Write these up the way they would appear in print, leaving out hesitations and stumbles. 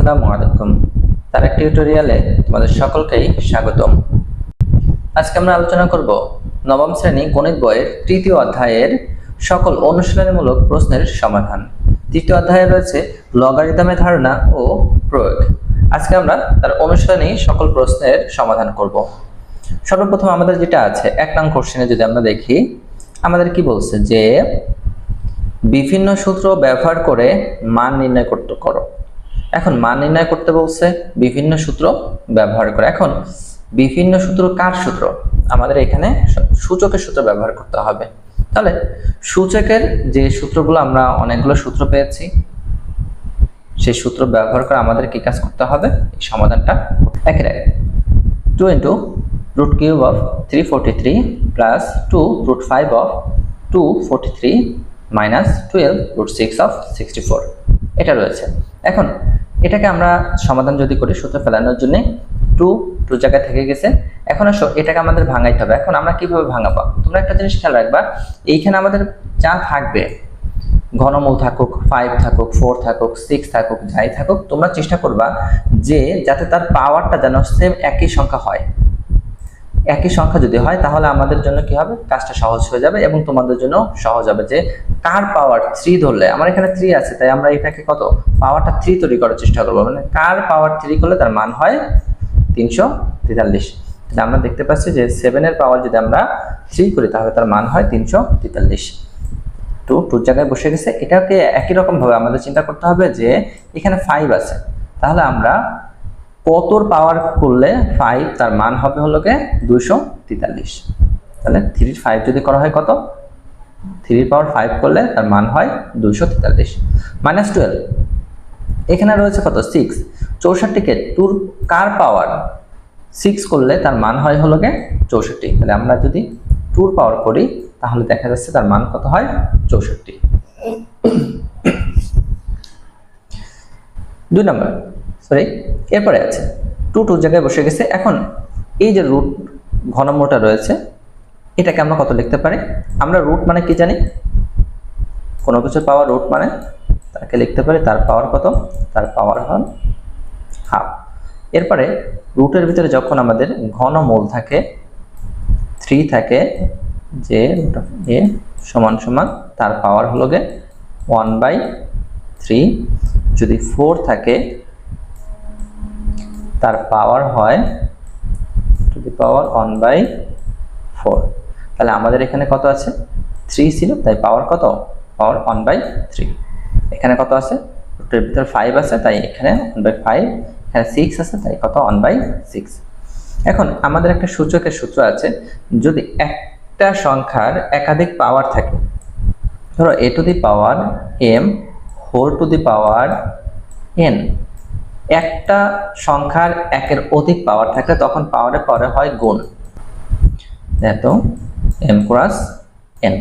আসসালামু আলাইকুম। তারেক টিউটোরিয়ালে তোমাদের সকলকেই স্বাগতম। আজকে আমরা আলোচনা করব নবম শ্রেণী গণিত বইয়ের তৃতীয় অধ্যায়ের সকল অনুশীলনমূলক প্রশ্নের সমাধান। তৃতীয় অধ্যায়ে রয়েছে লগারিদমের ধারণা ও প্রয়োগ। আজকে আমরা তার অনুশীলনী সকল প্রশ্নের সমাধান করব। সর্বপ্রথম আমাদের যেটা আছে 1 নং কোশ্চেনে যদি আমরা দেখি, আমাদের কি বলছে যে বিভিন্ন সূত্র ব্যবহার করে মান নির্ণয় করতে করো। এখন মান নির্ণয় করতে বলছে বিভিন্ন সূত্র ব্যবহার করে। এখন বিভিন্ন সূত্র কার সূত্র? আমাদের এখানে সূচকের সূত্র ব্যবহার করতে হবে। তাহলে সূচকের যে সূত্রগুলো আমরা অনেকগুলো সূত্র পেয়েছি, সেই সূত্র ব্যবহার করে আমাদের কি কাজ করতে হবে? এই সমাধানটা একের 2 × √³ of 343 plus 2 √5 of 243 minus 12 √6 of 64 এটা রয়েছে। এখন এটাকে আমরা সমাধান যদি করি সূত্র ফেলানোর জন্য 2 জায়গায় থেকে গেছে। এখন আসো এটাকে আমাদের ভাঙাইতে হবে। এখন আমরা কিভাবে ভাঙাবো? তোমরা একটা জিনিস খেয়াল রাখবা, এইখানে আমাদের যা থাকবে, ঘনমূল থাকুক, 5 থাকুক, 4 থাকুক, 6 থাকুক, যাই থাকুক, তোমরা চেষ্টা করবা যে যাতে তার পাওয়ারটা যেন সেম একই সংখ্যা হয়। একই সংখ্যা যদি হয় তাহলে আমাদের জন্য কি হবে? কাজটা সহজ হয়ে যাবে এবং তোমাদের জন্য সহজ হবে যে কার পাওয়ার 3 ধরলে, আমার এখানে 3 আছে তাই আমরা এটাকে কত পাওয়ারটা 3 তৈরি করার চেষ্টা করব। মানে কার পাওয়ার 3 করলে তার মান হয় 343। তাহলে আমরা দেখতে পাচ্ছি যে 7 এর পাওয়ার যদি আমরা 3 করি তাহলে তার মান হয় 343। 2 জায়গায় বসে গেছে। এটাকে একই রকম ভাবে আমাদের চিন্তা করতে হবে যে এখানে 5 আছে, তাহলে আমরা কতর পাওয়ার করলে 5 তার মান হবে হলো 243। তাহলে 3 এর 5 যদি করা হয় কত? 3 এর পাওয়ার 5 করলে তার মান হয় 243 মাইনাস 12। এখানে রয়েছে কত? 6। 64 কে 2 কার পাওয়ার 6 করলে তার মান হয় হলো 64। তাহলে আমরা যদি 2 পাওয়ার করি তাহলে দেখা যাচ্ছে তার মান কত হয়? 64। 2 নম্বর, সরি, এরপরে আছে 2 জায়গায় বসে গেছে। এখন এই যে রুট ঘনমূলটা রয়েছে, এটাকে আমরা কত লিখতে পারি? আমরা রুট মানে কি জানি? কোনো কিছুর পাওয়ার রুট মানে তাকে লিখতে পারি তার পাওয়ার কত? তার পাওয়ার হল হাফ। এরপরে রুটের ভিতরে যখন আমাদের ঘনমূল থাকে 3 থাকে, যে a সমান সমান তার পাওয়ার হলো 1/3। যদি 4 থাকে তার পাওয়ার হয় টু দি পাওয়ার 1/4। তাহলে আমাদের এখানে কত আছে? 3 ছিল, তাই পাওয়ার কত? পাওয়ার 1/3। এখানে কত আছে? রুটের ভিতরে 5 আছে, তাই এখানে 1/5। এখানে 6 আছে, তাই কত? 1/6। এখন আমাদের একটা সূচকের সূত্র আছে, যদি একটা সংখ্যার একাধিক পাওয়ার থাকে, ধরো a to the power m whole to the power n, একটা সংখ্যার একের অধিক পাওয়ার থাকলে তখন পাওয়ারে পরে হয় গুণ। দেখো m cross n,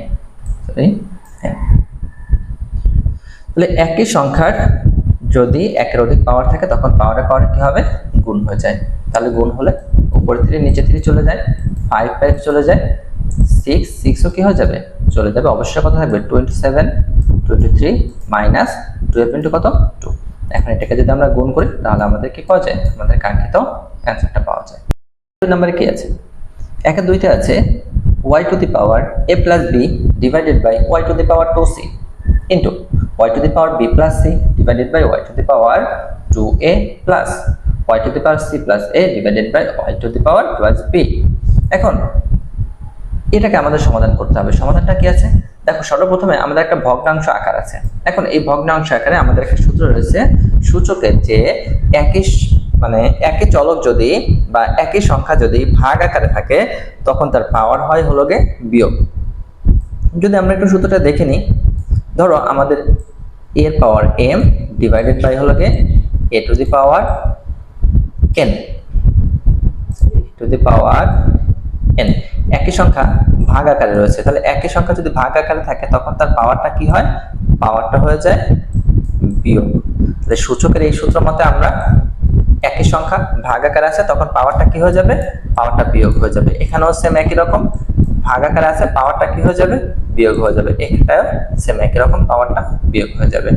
sorry n। তাহলে একই সংখ্যার যদি একের অধিক পাওয়ার থাকে তখন পাওয়ারে পরে কি হবে? গুণ হয়ে যায়। তাহলে গুণ হলে উপরে 3 নিচে 3 চলে যায়, 5 চলে যায়, 6ও কি হয়ে যাবে? চলে যাবে। অবশ্যই কত থাকবে? 27 23 মাইনাস 12 কত? 2। এখন এটাকে যদি আমরা গুণ করি তাহলে আমাদের কি পাওয়া যায়? আমাদের কাঙ্ক্ষিত অ্যানসারটা পাওয়া যায়। 2 নম্বরে কি আছে? 1 এর 2তে আছে y to the power a plus b divided by y to the power 2c into y to the power b plus c divided by y to the power 2a plus y to the power c plus a divided by y to the power plus b। এখন এটাকে আমাদের সমাধান করতে হবে। সমাধানটা কি আছে? দেখো সর্বপ্রথমে আমাদের একটা ভগ্নাংশ আকার আছে। এখন এই ভগ্নাংশ আকারে আমাদের একটা সূত্র রয়েছে সূচকের, যে একই চলক যদি বা একই সংখ্যা যদি ভাগ আকারে থাকে তখন তার পাওয়ার হয় হলো বিয়োগ। যদি আমরা একটু সূত্রটা দেখে নিই, ধরো আমাদের এর পাওয়ার m ডিভাইডেড বাই হলো a to the power n two the power n। একই সংখ্যা ভাগ আকারে রয়েছে, তাহলে একই সংখ্যা যদি ভাগ আকারে থাকে তখন তার পাওয়ারটা কি হয়? পাওয়ারটা হয়ে যায় বিয়োগ। তাহলে সূচকের এই সূত্র মতে আমরা একই সংখ্যা ভাগ আকারে আছে তখন পাওয়ারটা কি হয়ে যাবে? পাওয়ারটা বিয়োগ হয়ে যাবে। এখানেও সেম একই রকম ভাগ আকারে আছে, পাওয়ারটা কি হয়ে যাবে? বিয়োগ হয়ে যাবে। এটাও সেম একই রকম, পাওয়ারটা বিয়োগ হয়ে যাবে।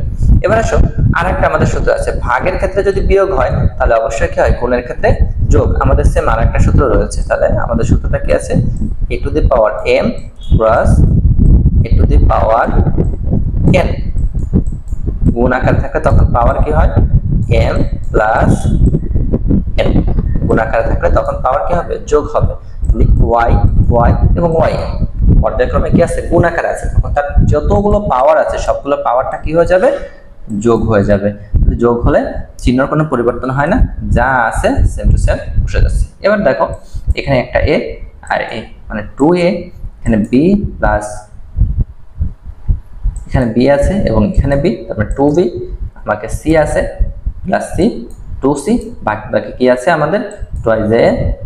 এবার আসো আরেকটা আমাদের সূত্র আছে, ভাগের ক্ষেত্রে যদি বিয়োগ হয় তাহলে অবশ্যই কি হয়, গুণের ক্ষেত্রে যোগ। আমাদের সেম আরেকটা সূত্র রয়েছে, তাহলে আমাদের সূত্রটা কি আছে, a to the power m plus a to the power n। গুণ আকার থাকলে তখন পাওয়ার কি হয়, m প্লাস n। গুণ আকার থাকলে তখন পাওয়ার কি হবে, যোগ হবে। y y এবং y পর্যায়ক্রমে কি আছে, গুণ আকার আছে, তখন তার যতগুলো পাওয়ার আছে সবগুলো পাওয়ারটা কি হয়ে যাবে, যোগ হয়ে যাবে। যোগ হলে চিহ্নের কোনো পরিবর্তন হয় না, যা আছে সেম টু সেম বসে যাচ্ছে। এবার দেখো এখানে একটা a আর a মানে 2a, এখানে b প্লাস এখানে b আছে এবং এখানে b, তারপরে 2b, আমাকে c আছে প্লাস c 2c, বাকি কি আছে আমাদের twice a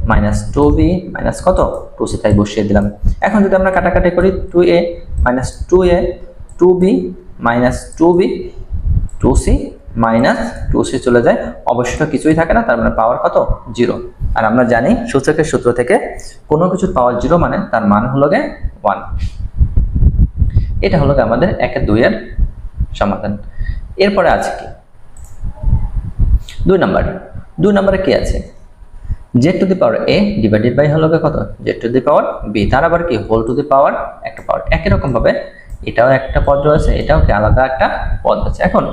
minus 2b minus কত 2c, তাই বসিয়ে দিলাম। এখন যদি আমরা কাটাকাটি করি 2a minus 2a 2b minus 2b 2c minus 2c চলে যায়, অবশ্য কিছুই থাকে না, তার মানে পাওয়ার কত 0। আর আমরা জানি সূচকের সূত্র থেকে কোনো কিছুর পাওয়ার 0 মানে তার মান হলো গে 1। এটা হলো আমাদের 1 এর 2 এর সমাধান। এরপরে আছে কি 2 নম্বরে কি আছে, z to the power a divided by হলো কত z to the power b, তার আবার কি হোল টু দি পাওয়ার একটা পাওয়ার। একই রকম ভাবে এটাও একটা পদ রয়েছে, এটাও কি আলাদা একটা পদ আছে। এখন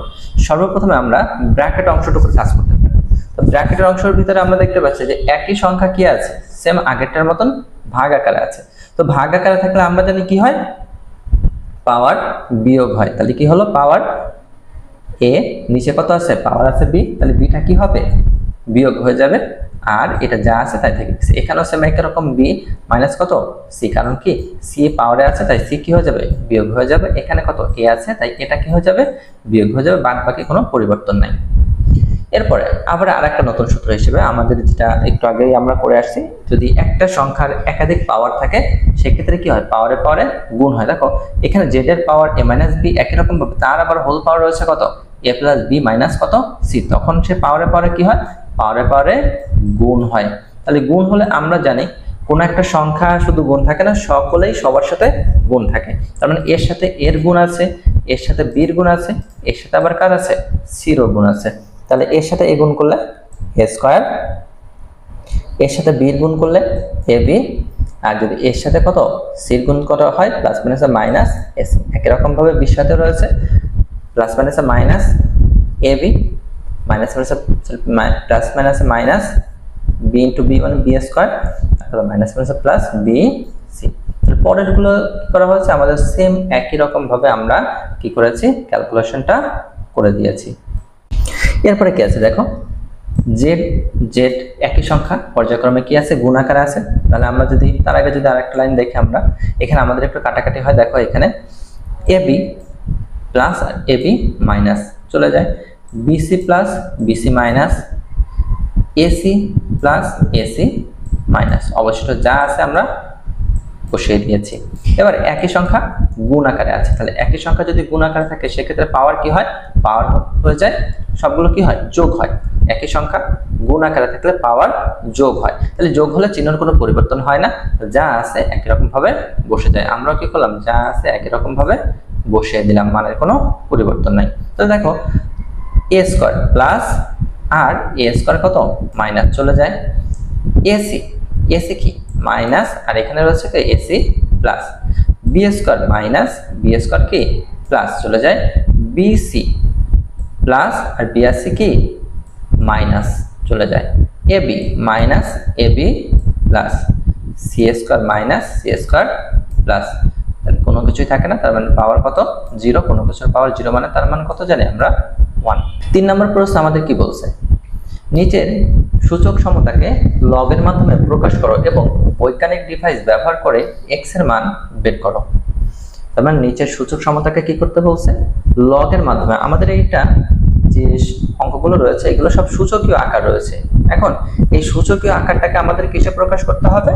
সর্বপ্রথমে আমরা ব্র্যাকেট অংশটুকু কাজ করতে পারি। তো ব্র্যাকেটের অংশের ভিতরে আমরা দেখতে পাচ্ছি যে একই সংখ্যা কি আছে, সেম আগেরটার মতন ভাগ আকারে আছে। তো ভাগ আকারে থাকলে আমরা জানি কি হয়, পাওয়ার বিয়োগ হয়। তাহলে কি হলো, পাওয়ার a নিচে কত আছে, পাওয়ার আছে b, তাহলে bটা কি হবে, বিয়োগ হয়ে যাবে। আর এটা যা আছে তাই থেকে এখানেও সেম একই রকম b মাইনাস কত c, কারণ কি c পাওয়ারে আছে তাই c কি হয়ে যাবে, বিয়োগ হয়ে যাবে। এখানে কত a আছে তাই এটা কি হয়ে যাবে, বিয়োগ হয়ে যাবে, বাদ বাকি কোনো পরিবর্তন নাই। এরপরে আবার আরেকটা নতুন সূত্র হিসেবে আমাদের যেটা একটু আগেই আমরা করে আসছি, যদি একটা সংখ্যার একাধিক পাওয়ার থাকে সেক্ষেত্রে কি হয়, পাওয়ারে পাওয়ারে গুণ হয়। দেখো এখানে z এর পাওয়ার a মাইনাস b, একই রকম ভাবে তার আবার হোল পাওয়ার রয়েছে কত a প্লাস b মাইনাস কত c, তখন সে পাওয়ারে পাওয়ারে কি হয়, পাওয়ারে পাওয়ারে গুণ হয়। তাহলে গুণ হলে আমরা জানি কোনো একটা সংখ্যা শুধু গুণ থাকে না, সকলেই সবার সাথে গুণ থাকে। তার মানে এর সাথে এর গুণ আছে, এর সাথে বির গুণ আছে, এর সাথে আবার কার আছে, সির গুণ আছে। তাহলে এর সাথে এ গুণ করলে এ স্কয়ার, এর সাথে বির গুণ করলে এ বি, আর যদি এর সাথে কত সির গুণ করা হয় প্লাস মাইনাস মাইনাস এস। একই রকম ভাবে বির সাথে রয়েছে plus minus minus A B minus plus minus minus B into B মানে বি স্কয়ার, তারপর minus minus plus B C. পরের গুলো করা হয়েছে আমাদের সেম একই রকম ভাবে আমরা কি করেছি, ক্যালকুলেশনটা করে দিয়েছি। এরপরে কি আছে দেখো, জেড জেড একই সংখ্যা পর্যায়ক্রমে কি আছে, গুণ আকারে আছে। তাহলে আমরা যদি তার আগে যদি আরেকটা লাইন দেখি, আমরা এখানে আমাদের একটু কাটাকাটি হয়। দেখো এখানে A B plus A B minus চলে যায়, BC plus BC minus AC plus AC minus, অবশিষ্ট যা আছে আমরা বসিয়ে দিয়েছি। এবার একই সংখ্যা গুণ আকারে আছে, তাহলে একই সংখ্যা যদি গুণ আকারে থাকে সেক্ষেত্রে পাওয়ার কি হয়, পাওয়ার হয়ে যায় সবগুলো কি হয়, যোগ হয়। একই সংখ্যা গুণ আকারে থাকলে পাওয়ার যোগ হয়, তাহলে যোগ হলে চিহ্নের কোনো পরিবর্তন হয় না, যা আছে একই রকম ভাবে বসে যায়। আমরা কি করলাম, যা আছে একই রকম ভাবে বসিয়ে দিলাম, মানের কোনো পরিবর্তন নাই। তো দেখো এ স্কয়ার প্লাস আর এ স্কয়ার কত মাইনাস চলে যায়, এসি এসি কি মাইনাস, আর এখানে রয়েছে কি AC plus, B square minus B square কি প্লাস চলে যায়, বিসি প্লাস আর বিআরসি কি মাইনাস চলে যায়, AB minus AB plus C square minus C square plus, কোনো কিছুই থাকে না, তার মানে পাওয়ার কত 0, কোনো কিছুর পাওয়ার 0 মানে তার মান কত জানি আমরা 1। 3 নম্বর প্রশ্ন আমাদের কি বলছে, নিচের সূচক সমতাকে লগের মাধ্যমে প্রকাশ করো এবং বৈজ্ঞানিক ডিভাইস ব্যবহার করে এক্স এর মান বের করো। তার মানে নিচের সূচক সমতাকে কি করতে বলছে, লগের মাধ্যমে। আমাদের এইটা যে অঙ্কগুলো রয়েছে এগুলো সব সূচকীয় আকার রয়েছে। এখন এই সূচকীয় আকারটাকে আমাদের কিসে প্রকাশ করতে হবে,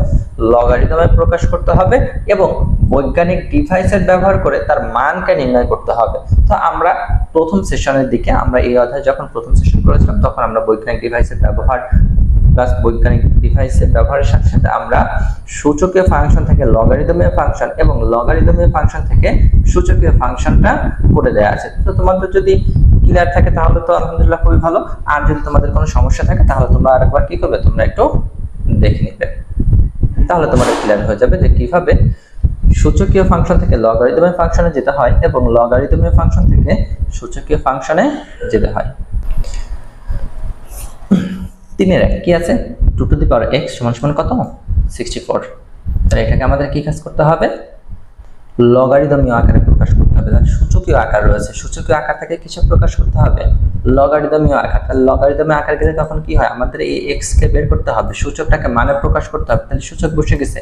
লগারিদমে প্রকাশ করতে হবে এবং বৈজ্ঞানিক ডিভাইসের ব্যবহার করে তার মানকে নির্ণয় করতে হবে। তো আমরা প্রথম সেশনের দিকে, আমরা এই অধ্যায়ে যখন প্রথম সেশন করেছিলাম তখন আমরা বৈজ্ঞানিক ডিভাইসের ব্যবহার প্লাস বৈজ্ঞানিক ডিভাইসের ব্যবহারের সাথে সাথে আমরা সূচকীয় ফাংশন থেকে লগারিদমীয় ফাংশন এবং লগারিদমীয় ফাংশন থেকে সূচকীয় ফাংশনটা করে দেওয়া আছে। তো তোমাদের যদি ক্লিয়ার থাকে তাহলে তো আলহামদুলিল্লাহ খুবই ভালো। আর যদি তোমাদের কোনো সমস্যা থাকে তাহলে তোমরা আরেকবার কি করবে, তোমরা একটু দেখে নিবে, তাহলে তোমাদের ক্লিয়ার হয়ে যাবে যে কিভাবে সূচকীয় ফাংশন থেকে লগারিদমের ফাংশনে যেতে হয় এবং লগারিদমের ফাংশন থেকে সূচকীয় ফাংশনে যেতে হয়। 3 কি আছে, 2 টু দি পাওয়ার x সমান কত, 64। তাহলে এটাকে আমাদের কি কাজ করতে হবে, লগারিদমীয় আকারে প্রকাশ করতে হবে। সূচকীয় আকার রয়েছে, সূচকীয় আকার থেকে কিছু প্রকাশ করতে হবে লগারিদমীয় আকার। তাহলে লগারিদমীয় আকার গেলে তখন কি হয়, আমাদের এই x কে বের করতে হবে, সূচকটাকে মানে প্রকাশ করতে হবে। তাহলে সূচক বসে গেছে,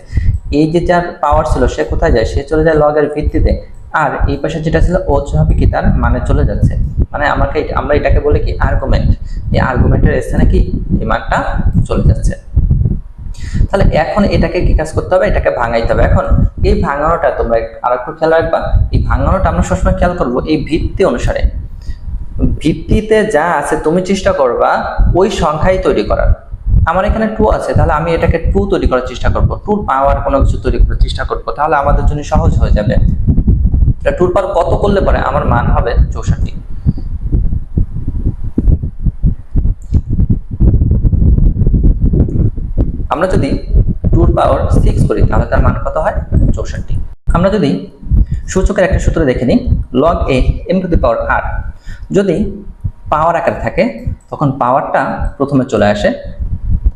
এই যে যার পাওয়ার ছিল সে কোথায় যায়, সে চলে যায় লগের ভিত্তিতে, আর এই পাশে যেটা ছিল ও হবে কি তার মানে চলে যাচ্ছে, মানে আমরা এটাকে বলি কি আর্গুমেন্ট। এই আর্গুমেন্টের স্থানে কি এই মানটা চলে যাচ্ছে। তাহলে এখন এটাকে কি কাজ করতে হবে, এটাকে ভাঙাইতে হবে। এখন এই ভাঙানোটা তোমরা আরেকটু খেয়াল রাখবা, এই ভাঙানোটা আমরা সবসময় খেয়াল করবো এই ভিত্তি অনুসারে। ভিত্তিতে যা আছে তুমি চেষ্টা করবা ওই সংখ্যাই তৈরি করার। আমার এখানে 2 আছে, তাহলে আমি এটাকে 2 তৈরি করার চেষ্টা করব, 2 পাওয়ার কোনো কিছু তৈরি করার চেষ্টা করব, তাহলে আমাদের জন্য সহজ হয়ে যাবে। 2 পাওয়ার কত করলে পরে আমার মান হবে 64। আমরা যদি 2 পাওয়ার 6 করি তাহলে তার মান কত হয়, 64। আমরা যদি সূচকের একটা সূত্র দেখে নিই, log a m two the power r, যদি পাওয়ার আকারে থাকে তখন পাওয়ারটা প্রথমে চলে আসে,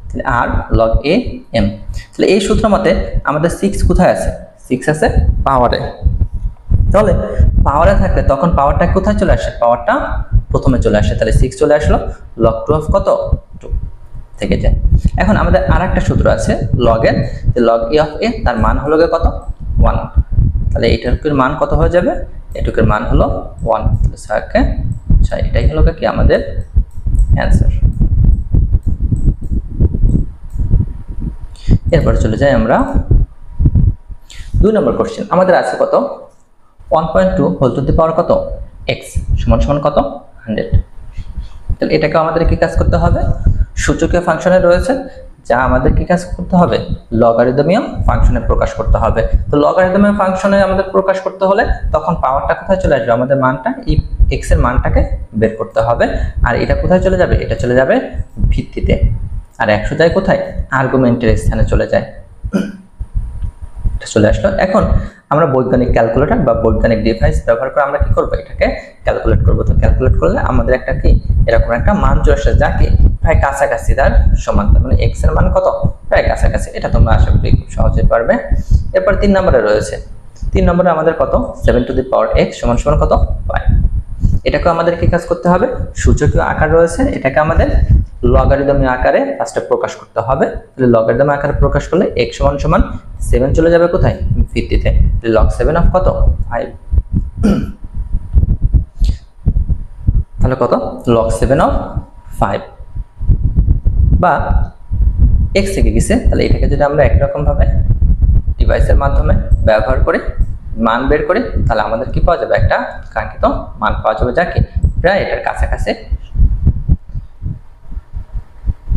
তাহলে r log a m। তাহলে এই সূত্র মতে আমাদের 6 কোথায় আছে, 6 আছে পাওয়ারে। তাহলে পাওয়ারে থাকলে তখন পাওয়ারটা কোথায় চলে আসে, পাওয়ারটা প্রথমে চলে আসে, তাহলে 6 চলে আসলো, log 2 অফ কত 2 থেকে যায়। এখন আমাদের আরেকটা সূত্র আছে log এর, যে log a অফ a তার মান হলো কত 1। তাহলে এইটার মান কত হয়ে যাবে, এটুকুর মান হলো 1। তাহলে 6 এটাই হলো কি আমাদের অ্যান্সার। এরপরে চলে যাই আমরা 2 নম্বর কোশ্চেন। আমাদের আছে কত 1.2 হোল টু দি পাওয়ার কত x সমান কত 100। তাহলে এটাকে আমাদের কি কাজ করতে হবে, সূচকীয় ফাংশনে রয়েছে, যা আমাদের কি কাজ করতে হবে, লগারিদমীয় ফাংশনে প্রকাশ করতে হবে। তো লগারিদমীয় ফাংশনে আমাদের প্রকাশ করতে হলে তখন পাওয়ারটা কোথায় চলে আসবে, আমাদের মানটা এই x এর মানটাকে বের করতে হবে। আর এটা কোথায় চলে যাবে, এটা চলে যাবে ভিত্তিতে, আর 100 যায় কোথায়, আর্গুমেন্টের স্থানে চলে যায়। এটা চলে আসলো। এখন আমরা বৈজ্ঞানিক ক্যালকুলেটর বা বৈজ্ঞানিক ডিভাইস ব্যবহার করে আমরা কি করব, এটাকে ক্যালকুলেট করব। তো ক্যালকুলেট করলে আমাদের একটা কি এরকম একটা মান চলে আসে, যাকে প্রায় কাছাকাছি তার সমান, মানে x এর মান কত প্রায় কাছাকাছি। এটা তোমরা আশা করি খুব সহজে পারবে। এরপর 3 নম্বরে রয়েছে, 3 নম্বরে আমাদের কত 7 টু দি পাওয়ার x সমান কত 5। এটাকে আমাদের কি কাজ করতে হবে, সূচকীয় আকার রয়েছে, এটাকে আমাদের লগারিদমীয় আকারে ফার্স্টে প্রকাশ করতে হবে। তাহলে লগারিদম আকারে প্রকাশ করলে x সমান 7 চলে যাবে কোথায়, ভিত্তিতে। log 7 অফ কত 5। তাহলে কত log 7 অফ 5 বা x থেকে গেছে। তাহলে এটাকে যদি আমরা একরকম ভাবে ডিভাইসের মাধ্যমে ব্যবহার করে মান বের করি, তাহলে আমাদের কি পাওয়া যাবে, একটা কাঙ্ক্ষিত মান পাওয়া যাবে, যাকে প্রায় এটার কাছাকাছি।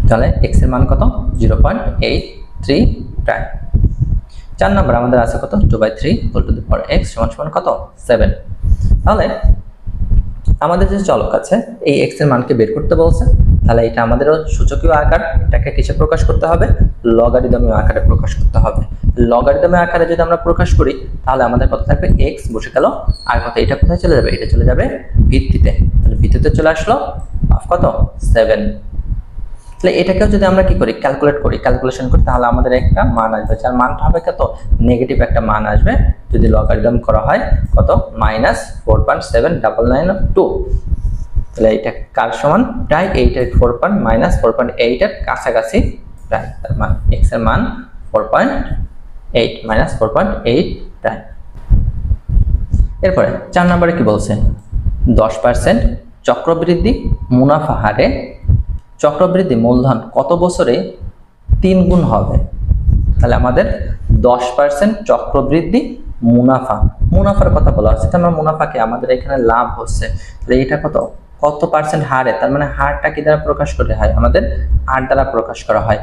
তাহলে x এর মান কত 0.83 প্রায়। 4 নম্বর আমাদের আছে কত 2/3 whole to the power x সমান কত 7। তাহলে আমাদের যে চলক আছে এই x এর মানকে বের করতে বলছে, তাহলে এটা আমাদেরও সূচকীয় আকার, এটাকে কিসে প্রকাশ করতে হবে, লগারিদমীয় আকারে প্রকাশ করতে হবে। লগারিদমীয় আকারে যদি আমরা প্রকাশ করি তাহলে আমাদের কত থাকবে, x বসে গেল, আর কত এটা কোথায় চলে যাবে, এটা চলে যাবে ভিত্তিতে। তাহলে ভিত্তিতে চলে আসলো অফ কত 7। তাহলে এটাকেও যদি আমরা কি করি, ক্যালকুলেশন করি, তাহলে আমাদের একটা মান আসবে, যার মানটা হবে কত নেগেটিভ একটা মান আসবে যদি লগারিদম করা হয়, কত -4.7992। তাহলে এটা কার সমান, প্রায় 884 -4.8 এর কাছাকাছি প্রায়, তার মান x এর মান 4.8 -4.8 প্রায়। এরপরে 4 নম্বরে কি বলছে, 10% চক্রবৃদ্ধি মুনাফা হারে চক্রবৃদ্ধি মূলধন কত বছরে 3 গুণ হবে। তাহলে আমাদের 10% চক্রবৃদ্ধি মুনাফার কথা বলা হচ্ছে। আমরা মুনাফাকে আমাদের এখানে লাভ হচ্ছে, তাহলে এটা কত পার্সেন্ট হারে, তার মানে হারটা কি দ্বারা প্রকাশ করা হয়, আমাদের হার দ্বারা প্রকাশ করা হয়।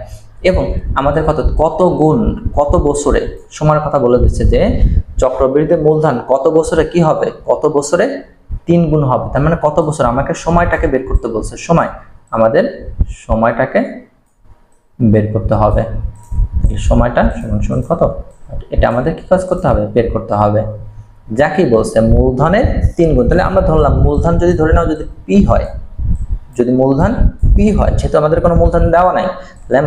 এবং আমাদের কত গুণ কত বছরে সময়ের কথা বলে দিচ্ছে, যে চক্রবৃদ্ধি মূলধন কত বছরে কি হবে, কত বছরে গুণ হবে, তার মানে কত বছর? আমাকে সময়টাকে বের করতে বলছে, সময়, আমাদের সময়টাকে বের করতে হবে। সময়টা সমান সমান কত, এটা আমাদের কি কাজ করতে হবে? বের করতে হবে। যা কি বলছে মূলধনের 3 গুণ। তাহলে আমরা ধরলাম মূলধন যদি ধরে নাও যদি পি হয়, যদি মূলধন পি হয়, যেহেতু আমাদের কোনো মূলধন দেওয়া নাই, তাহলে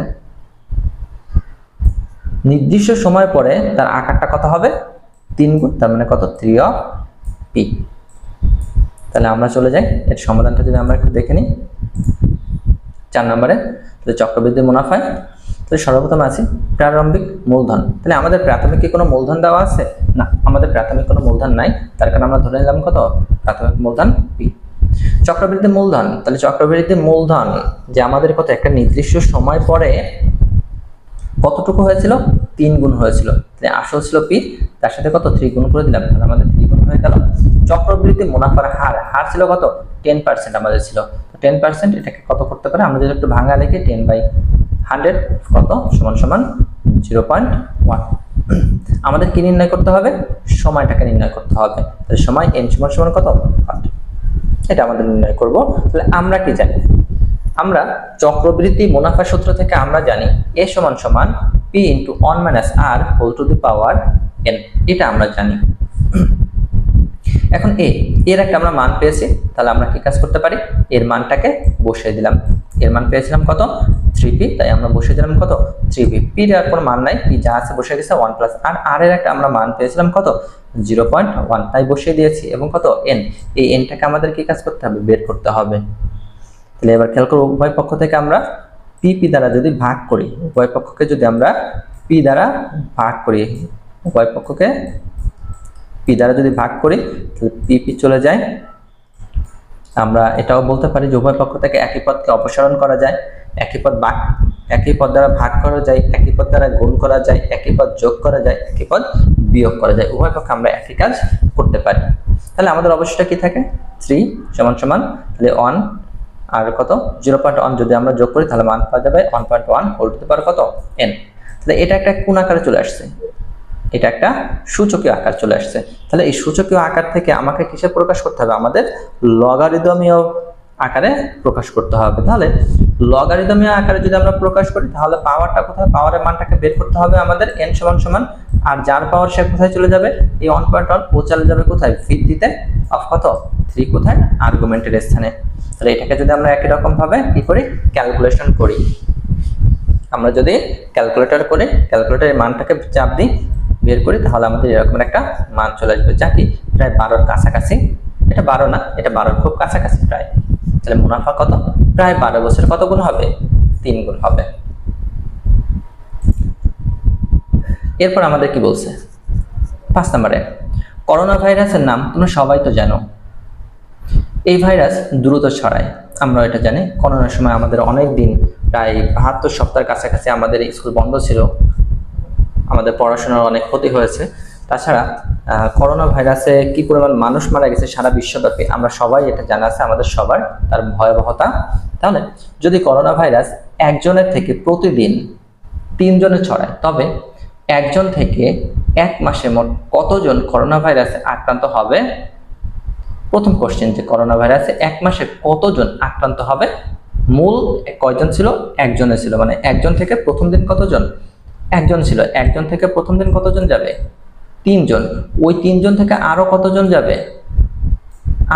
নির্দিষ্ট সময় পরে তার আকারটা কত হবে? 3 গুণ, তার মানে কত? 3 অফ পি। তাহলে আমরা চলে যাই এর সমাধানটা যদি আমরা একটু দেখে নিই। 4 নম্বরে তাহলে চক্রবৃদ্ধি মুনাফায় তাহলে সর্বপ্রথম আছে প্রারম্ভিক মূলধন। তাহলে আমাদের প্রাথমিক কি কোনো মূলধন দেওয়া আছে? না, আমাদের প্রাথমিক কোনো মূলধন নাই, তার কারণে আমরা ধরে নিলাম কত? প্রাথমিক মূলধন পি। চক্রবৃদ্ধি মূলধন, তাহলে চক্রবৃদ্ধি মূলধন যে আমাদের কত একটা নির্দিষ্ট সময় পরে কতটুকু হয়েছিল? 3 গুণ হয়েছিল। তাহলে আসল ছিল পি, তার সাথে কত? 3 গুণ করে দিলাম, তাহলে আমাদের 3 গুণ হয়ে গেল। চক্রবৃদ্ধি মুনাফার হার, হার ছিল কত? 10% আমাদের ছিল। 10% এটাকে কত করতে পারে? আমরা যদি একটু ভাঙা লিখি 10/100 কত সমান সমান 0.1। আমাদের কি নির্ণয় করতে হবে? সময়টাকে নির্ণয় করতে হবে। তাহলে সময় n সমান সমান কত? 8। এটা আমাদের নির্ণয় করব। তাহলে আমরা কি জানি? আমরা চক্রবৃদ্ধি মুনাফা সূত্র থেকে আমরা জানি a সমান সমান p into 1 minus r whole to the power n, এটা আমরা জানি। এখন এর একটা আমরা মান পেয়েছি, তাহলে আমরা কি কাজ করতে পারি? এর মানটাকে বসিয়ে দিলাম। এর মান পেয়েছিলাম কত? 3p, তাই আমরা বসিয়ে দিলাম কত? 3p। p এর কোনো মান নাই, p যা আছে বসিয়ে গেছে 1 প্লাস r এর একটা আমরা মান পেয়েছিলাম কত? 0.1, তাই বসিয়ে দিয়েছি। এবং কত? n, এই nটাকে আমাদের কি কাজ করতে হবে? বের করতে হবে। তাহলে এবার খেয়াল করব, উভয় পক্ষ থেকে আমরা p দ্বারা যদি ভাগ করি, উভয় পক্ষকে যদি আমরা p দ্বারা ভাগ করি, উভয় পক্ষকে p দ্বারা যদি ভাগ করি, তাহলে p চলে যায়। আমরা এটাও বলতে পারি যে উভয় পক্ষ থেকে একই পদকে অপসারণ করা যায়, একই পদ দ্বারা ভাগ করা যায়, একই পদ দ্বারা গুণ করা যায়, একই পদ যোগ করা যায়, একই পদ বিয়োগ করা যায়। উভয় পক্ষে আমরা একই কাজ করতে পারি। তাহলে আমাদের অবশ্যই কি থাকে? 3 সমান সমান তাহলে 1 আর কত? 0.1 যদি আমরা যোগ করি তাহলে মান পাওয়া যাবে 1.1 হোল টু দি পাওয়ার কত? n। তাহলে এটা একটা কোন আকারে চলে আসছে? এটা একটা সূচকীয় আকার চলে আসছে। তাহলে এই সূচকীয় আকার থেকে আমাকে কিসে প্রকাশ করতে হবে? আমাদের লগারিদমীয় আকারে প্রকাশ করতে হবে। তাহলে লগারিদমীয় আকারে যদি আমরা প্রকাশ করি তাহলে পাওয়ারটা কোথায়? পাওয়ারের মানটাকে বের করতে হবে আমাদের n সমান সমান, আর যার পাওয়ার সে কোথায় চলে যাবে? এই 1.1 ও চলে যাবে কোথায়? ভিত্তিতে অফ কত? 3 কোথায়? আর্গুমেন্টের স্থানে। তাহলে এটাকে যদি আমরা একই রকম ভাবে কি করি? ক্যালকুলেশন করি। আমরা যদি ক্যালকুলেটর করে ক্যালকুলেটরের মানটাকে চাপ দিই, বের করি, তাহলে আমাদের এরকম একটা মান চলে আসবে, যা কি প্রায় 12-র কাছাকাছি। এটা 12 না, এটা 12-র খুব কাছাকাছি প্রায়। তাহলে মুনাফা কত? প্রায় 12 বছর কত গুণ হবে? 3 গুণ হবে। এরপর আমাদের কি বলছে? 5 নম্বরে করোনা ভাইরাসের নাম তোমরা সবাই তো জানো। এই ভাইরাস দ্রুত ছড়ায়, আমরা এটা জানি। করোনার সময় আমাদের অনেক দিন, প্রায় 72 সপ্তাহের কাছাকাছি আমাদের স্কুল বন্ধ ছিল, আমাদের পড়াশোনার অনেক ক্ষতি হয়েছে। তাছাড়া করোনা ভাইরাসে কি পরিমাণ মানুষ মারা গেছে সারা বিশ্বব্যাপী আমরা সবাই এটা জানা আছে, আমাদের সবার তার ভয়াবহতা। তাহলে যদি করোনা ভাইরাস একজনের থেকে প্রতিদিন 3 জনে ছড়ায়, তবে একজন থেকে 1 মাসে মোট কতজন করোনা ভাইরাসে আক্রান্ত হবে? প্রথম কোশ্চেন, যে করোনা ভাইরাসে 1 মাসে কতজন আক্রান্ত হবে? মূল কয়জন ছিল? একজনে ছিল, মানে একজন থেকে প্রথম দিন কতজন? একজন ছিল। একজন থেকে প্রথম দিন কতজন যাবে? 3 জন। ওই 3 জন থেকে আরো কতজন যাবে?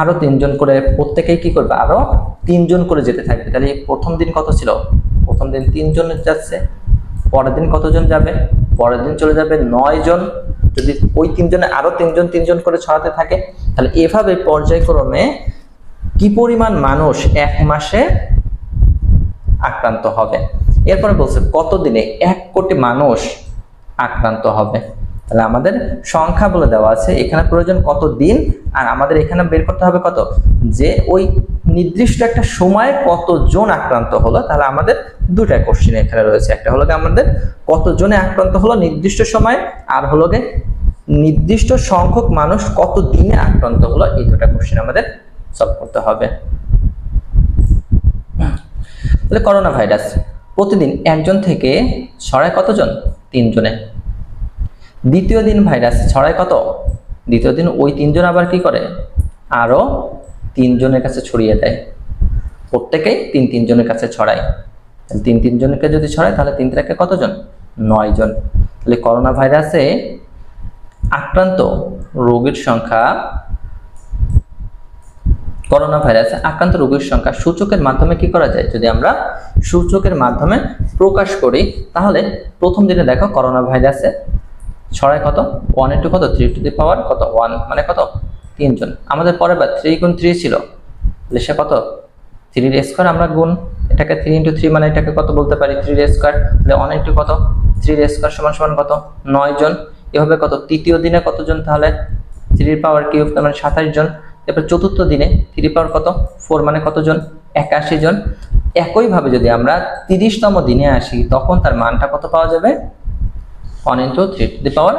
আরো 3 জন করে, প্রত্যেকেই কি করবে? আরো 3 জন করে যেতে থাকবে। তাহলে প্রথম দিন কত ছিল? প্রথম দিন 3 জন যাচ্ছে। পরের দিন কতজন যাবে? পরের দিন চলে যাবে 9 জন। যদি ওই 3 জনে আরো 3 জন করে ছড়াতে থাকে, তাহলে এভাবে পর্যায়ক্রমে কি পরিমাণ মানুষ 1 মাসে আক্রান্ত হবে? এরপরে বলছে কত দিনে 1 কোটি মানুষ আক্রান্ত হবে। তাহলে আমাদের সংখ্যা বলে দেওয়া আছে, এখানে প্রয়োজন কত দিন, আর আমাদের এখানে বের করতে হবে কত? যে ওই নির্দিষ্ট একটা সময়ে কতজন আক্রান্ত হলো। তাহলে আমাদের দুটা কোশ্চেন এখানে রয়েছে, একটা হলো আমাদের কতজনে আক্রান্ত হলো নির্দিষ্ট সময়ে, আর হলো নির্দিষ্ট সংখ্যক মানুষ কত দিনে আক্রান্ত হলো। এই দুটা কোশ্চেন আমাদের সলভ করতে হবে। তাহলে করোনা ভাইরাস প্রতিদিন একজন থেকে ছড়ায় কতজন? 3 জনে। দ্বিতীয় দিন ভাইরাস ছড়ায় কত? দ্বিতীয় দিন ওই 3 জন আবার কি করে? আরো 3 জনের কাছে ছড়িয়ে দেয়, প্রত্যেকেই 3 জনের কাছে ছড়ায়। 3 জনকে যদি ছড়ায় তাহলে 3 × কতজন? 9 জন। তাহলে করোনা ভাইরাসে আক্রান্ত রোগীর সংখ্যা সূচকের মাধ্যমে কি করা যায়? যদি আমরা সূচকের মাধ্যমে প্রকাশ করি তাহলে প্রথম দিনে দেখো করোনা ভাইরাসে ছড়ায় কত? 1 × কত? 3 টু দি পাওয়ার কত? 1, মানে কত? 3 জন। আমাদের পরের বার 3 × 3 ছিল, তাহলে সে কত? 3 এর স্কয়ার আমরা গুণ, এটাকে 3 × 3 মানে এটাকে কত বলতে পারি? 3 এর স্কয়ার। তাহলে 1 × কত? 3 এর স্কয়ার সমান কত? 9 জন। এভাবে কত? তৃতীয় দিনে কতজন? তাহলে 3 এর পাওয়ার কিউব, মানে 27 জন। এরপর চতুর্থ দিনে 3 পাওয়ার কত? 4, মানে কতজন? 81 জন। একইভাবে যদি আমরা 30তম দিনে আসি তখন তার মানটা কত পাওয়া যাবে? 1 × 3 টু দি পাওয়ার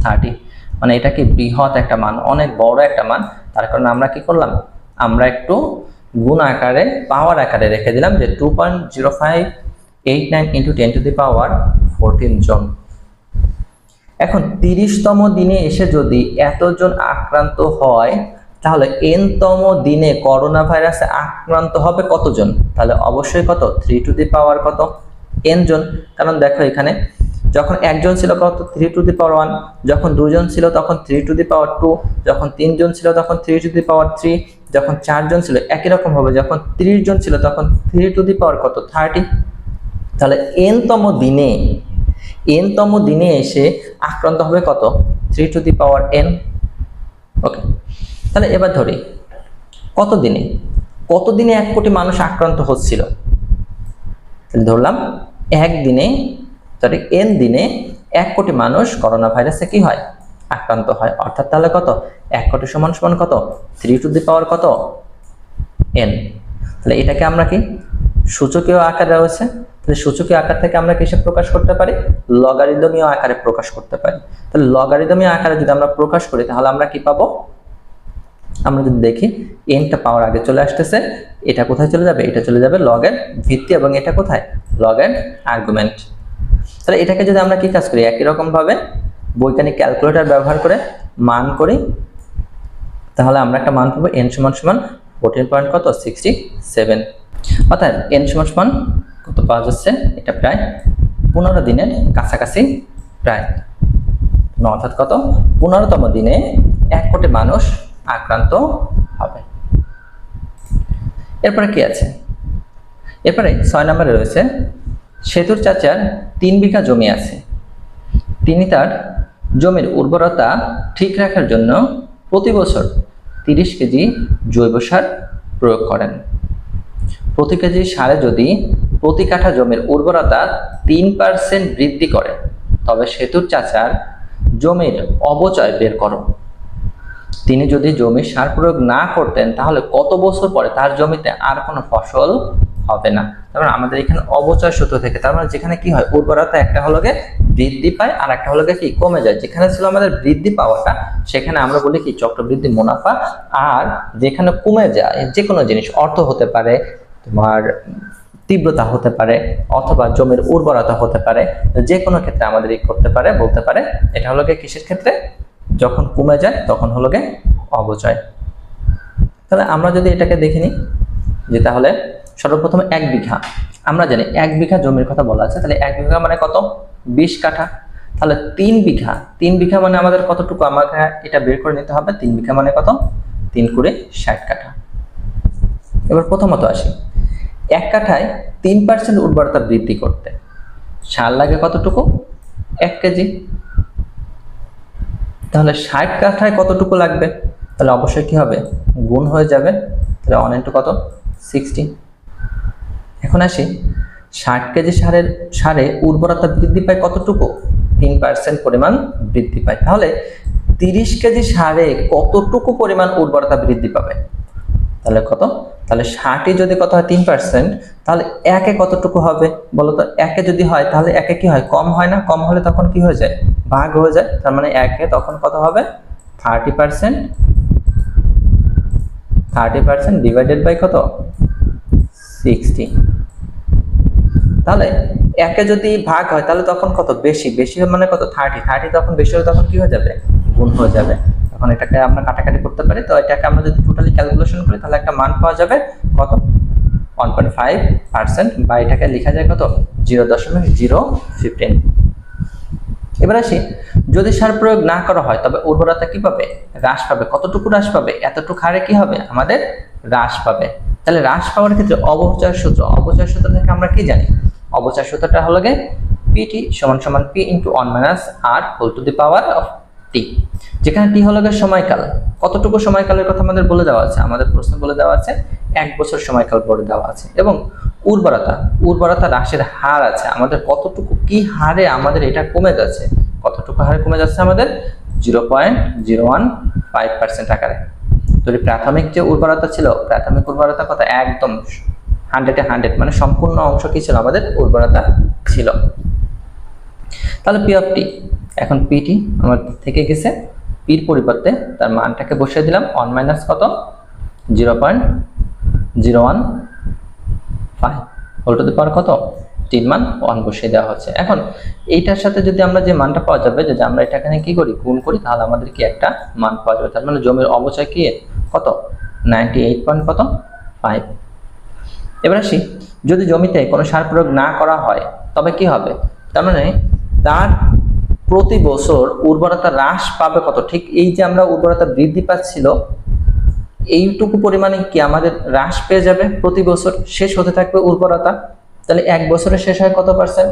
30, মানে এটা কি বৃহৎ একটা মান, অনেক বড় একটা মান। তার কারণে আমরা কি করলাম? আমরা একটু গুণ আকারে, পাওয়ার আকারে রেখে দিলাম যে 2.0589 × 10 টু দি পাওয়ার 14 জন। এখন 30তম দিনে এসে যদি এতজন আক্রান্ত হয় তাহলে n তম দিনে করোনা ভাইরাসে আক্রান্ত হবে কতজন? তাহলে অবশ্যই কত? 3 টু দি পাওয়ার কত? n জন। কারণ দেখো এখানে যখন একজন ছিল কত? 3 টু দি পাওয়ার 1, যখন 2 জন ছিল তখন 3 টু দি পাওয়ার 2, যখন 3 জন ছিল তখন 3 টু দি পাওয়ার 3, যখন 4 জন ছিল একই রকম হবে, যখন 30 জন ছিল তখন 3 টু দি পাওয়ার কত? 30। তাহলে n তম দিনে এসে আক্রান্ত হবে কত? 3 টু দি পাওয়ার n। ওকে, তাহলে এবার ধরি কত দিনে 1 কোটি মানুষ আক্রান্ত হচ্ছিল। তাহলে ধরলাম n দিনে 1 কোটি মানুষ করোনা ভাইরাসে কি হয়? আক্রান্ত হয়। অর্থাৎ তাহলে কত? 1 কোটি সমান কত? 3 টু দি পাওয়ার কত? n। তাহলে এটাকে আমরা কি সূচকীয় আকারে রয়েছে, তাহলে সূচকীয় আকার থেকে আমরা কিসে প্রকাশ করতে পারি? লগারিদমীয় আকারে প্রকাশ করতে পারি। তাহলে লগারিদমীয় আকারে যদি আমরা প্রকাশ করি তাহলে আমরা কি পাবো? আমরা যদি দেখি nটা পাওয়ার আগে চলে আসতেছে, এটা কোথায় চলে যাবে? এটা চলে যাবে লগের ভিত্তি, এবং এটা কোথায়? লগের আর্গুমেন্ট। তাহলে এটাকে যদি আমরা কি কাজ করি? একই রকম ভাবে বৈজ্ঞানিক ক্যালকুলেটর ব্যবহার করে মান করি তাহলে আমরা একটা মান পাবো n সমান 14.67। অর্থাৎ n সমান কত পাওয়া যাচ্ছে? এটা প্রায় 15 দিনের কাছাকাছি প্রায়। অর্থাৎ কত? 15তম দিনে 1 কোটি মানুষ আক্রান্ত হবে। এরপরে কি আছে? এরপরে 6 নম্বরে রয়েছে সেতুর চাচার 3 বিঘা জমি আছে। তিনি তার জমির উর্বরতা ঠিক রাখার জন্য প্রতি বছর 30 কেজি জৈব সার প্রয়োগ করেন। প্রতি কেজি সারে যদি প্রতি কাঠা জমির উর্বরতা 3% বৃদ্ধি করে তবে সেতুর চাচার জমির অবচয় বের করো। তিনি যদি জমির সার প্রয়োগ না করতেন তাহলে কত বছর পরে তার জমিতে আর কোনো ফসল হবে না। তার মানে আমাদের এখানে অবচয় সূত্র থেকে, তার মানে যেখানে কি হয়? উর্বরতা একটা হলো গিয়ে বৃদ্ধি পায় আর একটা হলো গিয়ে কি কমে যায়। যেখানে ছিল আমাদের বৃদ্ধি পাওয়াটা সেখানে আমরা বলি কি চক্রবৃদ্ধি মুনাফা, আর যেখানে কমে যায় যে কোনো জিনিস, অর্থ হতে পারে, তোমার তীব্রতা হতে পারে, অথবা জমির উর্বরতা হতে পারে, যে কোনো ক্ষেত্রে আমাদের এই করতে পারে, বলতে পারে এটা হলো গিয়ে কিসের ক্ষেত্রে? যখন কমে যায় তখন হলো গিয়ে অবচয়। তাহলে আমরা যদি এটাকে দেখে নিই যে তাহলে সর্বপ্রথম 1 বিঘা, আমরা জানি 1 বিঘা জমির কথা বলা আছে, তাহলে 1 বিঘা মানে কত? 20 কাঠা। তাহলে 3 বিঘা মানে আমাদের কতটুকু? আমাকে এটা বের করে নিতে হবে। 3 বিঘা মানে কত? 3 × 60 কাঠা। এবার প্রথমত আসি, 1 কাঠায় 3% উর্বরতা বৃদ্ধি করতে সার লাগে কতটুকু? 1 কেজি। তাহলে 60 কাঠায় কতটুকু লাগবে? তাহলে অবশ্যই কি হবে? গুণ হয়ে যাবে। তাহলে 1 × কত? 60। এখন আসি 60 কেজি সারে উর্বরতা বৃদ্ধি পায় কতটুকু? 3% পরিমাণ বৃদ্ধি পায়। তাহলে 30 কেজি সারে কতটুকু পরিমাণ উর্বরতা বৃদ্ধি পাবে? তাহলে কত? তাহলে 60 যদি কত হয়? 3%, তাহলে 1-এ কতটুকু হবে বলো তো? 1-এ যদি হয় তাহলে 1-এ কি হয়? কম হয় না? কম হলে তখন কি হয়ে যায়? ভাগ হয়ে যায়। তার মানে 1-এ তখন কত হবে? 30% ডিভাইডেড বাই কত? 60। তাহলে 1-এ যদি ভাগ হয় তাহলে তখন কত? বেশি মানে কত? 30 তখন বেশি হলে তখন কি হয়ে যাবে? গুণ হয়ে যাবে। তখন এটাকে আমরা কাটাকাটি করতে পারি। তো এটাকে আমরা যদি টোটালি ক্যালকুলেশন করি তাহলে একটা মান পাওয়া যাবে কত, 1.5%, বা এটাকে লেখা যায় কত, 0.015। এবার আসি, যদি সার প্রয়োগ না করা হয় তবে উর্বরতা কি পাবে, হ্রাস পাবে। কতটুকু হ্রাস পাবে, এতটুকু হারে কি হবে আমাদের হ্রাস পাবে। তাহলে হ্রাস পাওয়ার ক্ষেত্রে অবচয় সূত্র থেকে আমরা কি জানি, অবচয় সূত্রটা হলো গে পিটি সমান সমান P into 1 minus r whole to the power of T, যেখানে টি হলো গে সময়কাল। কতটুকু সময়কালের কথা আমাদের বলে দেওয়া আছে, আমাদের প্রশ্ন বলে দেওয়া আছে 1 বছর সময়কাল বলে দেওয়া আছে। এবং উর্বরতা হ্রাসের হার আছে, আমাদের কতটুকু কি হারে আমাদের এটা কমে যাচ্ছে, কতটুকু হারে কমে যাচ্ছে আমাদের 0.015% আকারে। যদি প্রাথমিক যে উর্বরতা ছিল, প্রাথমিক উর্বরতা কত, একদম 100-এ 100, মানে সম্পূর্ণ অংশ কি ছিল আমাদের উর্বরতা ছিল। তাহলে পি অফ টি, এখন পিটি আমার থেকে গেছে, পির পরিবর্তে তার মানটাকে বসিয়ে দিলাম 1 মাইনাস কত, 0.015 হোল টু দি পাওয়ার কত, টির মান 1 বসিয়ে দেওয়া হচ্ছে। এখন এইটার সাথে যদি আমরা যে মানটা পাওয়া যাবে, যদি আমরা এটাকে কি করি, গুণ করি, তাহলে আমাদের কি একটা মান পাওয়া যাবে। তার মানে জমির অবচয় কি কত, 98.5। এবার আসি, যদি জমিতে কোনো সার প্রয়োগ না করা হয় তবে কি হবে, তার মানে তার প্রতি বছর উর্বরতা হ্রাস পাবে কত, ঠিক এই যে আমরা উর্বরতা বৃদ্ধি পাচ্ছিল এইটুকু পরিমাণে কি আমাদের হ্রাস পেয়ে যাবে প্রতি বছর, শেষ হতে থাকবে উর্বরতা। তাহলে 1 বছরে শেষ হয় কত পার্সেন্ট,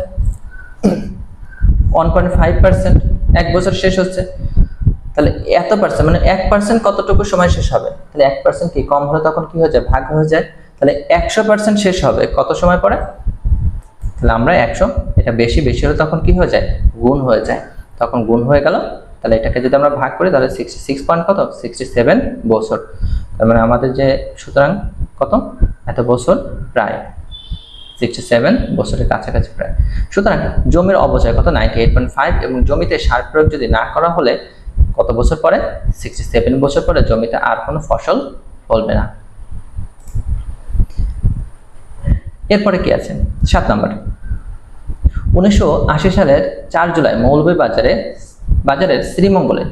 1.5%, 1 বছর শেষ হচ্ছে। তাহলে এত পার্সেন্ট মানে 1% কতটুকু সময় শেষ হবে, তাহলে 1% কি কম হলে তখন কি হয়ে যায়, ভাগ হয়ে যায়। তাহলে 100% শেষ হবে কত সময় পরে, তাহলে আমরা 100, এটা বেশি হলে তখন কি হয়ে যায়, গুণ হয়ে যায়, তখন গুণ হয়ে গেল। তাহলে এটাকে যদি আমরা ভাগ করি তাহলে 67 বছর। তার মানে আমাদের যে সুতরাং কত, এত বছর প্রায় 67 বছরের কাছাকাছি প্রায়। সুতরাং জমির অবচয় কত, 98.5, এবং জমিতে সার প্রয়োগ যদি না করা হলে কত বছর পরে, 67 বছর পরে জমিতে আর কোনো ফসল ফলবে না। এরপরে কি আছে, 7 নম্বর, 1980 সালের 4 জুলাই মৌলভীবাজারের শ্রীমঙ্গলে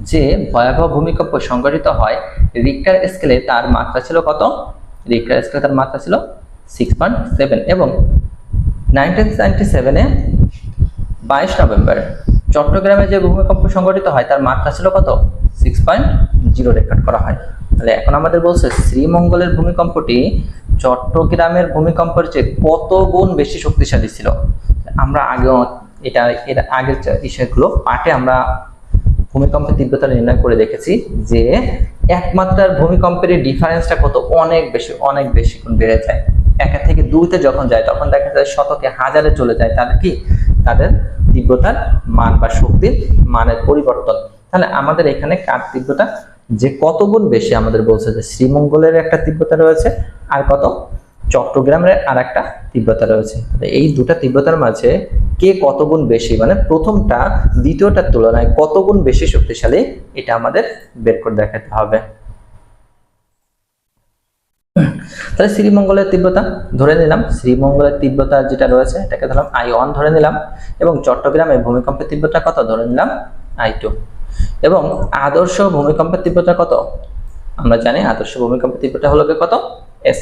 যে ভয়াবহ ভূমিকম্প সংঘটিত হয়, রিক্টার স্কেলে তার মাত্রা ছিল কত, রিক্টার স্কেলে তার মাত্রা ছিল 6.7, এবং 1997-এ 22 নভেম্বর চট্টগ্রামে যে ভূমিকম্প সংঘটিত হয় তার মাত্রা ছিল কত, 6.0 রেকর্ড করা হয়। তাহলে এখন আমাদের বলছে শ্রীমঙ্গলের ভূমিকম্পটি চট্টগ্রামের ভূমিকম্পের চেয়ে কত গুণ বেশি শক্তিশালী ছিল। আমরা আগেও এটা এর আগের বিষয়গুলো পাঠে আমরা ভূমিকম্পের তীব্রতা নির্ণয় করে দেখেছি যে একমাত্রার ভূমিকম্পের ডিফারেন্সটা কত, অনেক বেশি গুণ বেড়ে যায়। 1 থেকে 2-তে যখন যায় তখন দেখা যায় শতকে হাজারে চলে যায়, তাদের তীব্রতার মান বা শক্তির মানের পরিবর্তন। তাহলে আমাদের এখানে কার তীব্রতা যে কত গুণ বেশি, আমাদের বলছে যে শ্রীমঙ্গলের একটা তীব্রতা রয়েছে আর কত, চট্টগ্রামের আর একটা তীব্রতা রয়েছে। এই দুটা তীব্রতার মাঝে কে কত গুণ বেশি, মানে প্রথমটা দ্বিতীয়টার তুলনায় কত গুণ বেশি শক্তিশালী, এটা আমাদের বের করে দেখাতে হবে। তাহলে শ্রীমঙ্গলের তীব্রতা ধরে নিলাম, শ্রীমঙ্গলের তীব্রতা যেটা রয়েছে এটাকে ধরলাম I1 ধরে নিলাম, এবং চট্টগ্রামের ভূমিকম্পের তীব্রতা কত ধরে নিলাম I2, এবং আদর্শ ভূমিকম্পের তীব্রতা কত, আমরা জানি আদর্শ ভূমিকম্পের তীব্রতা হলো কত, S।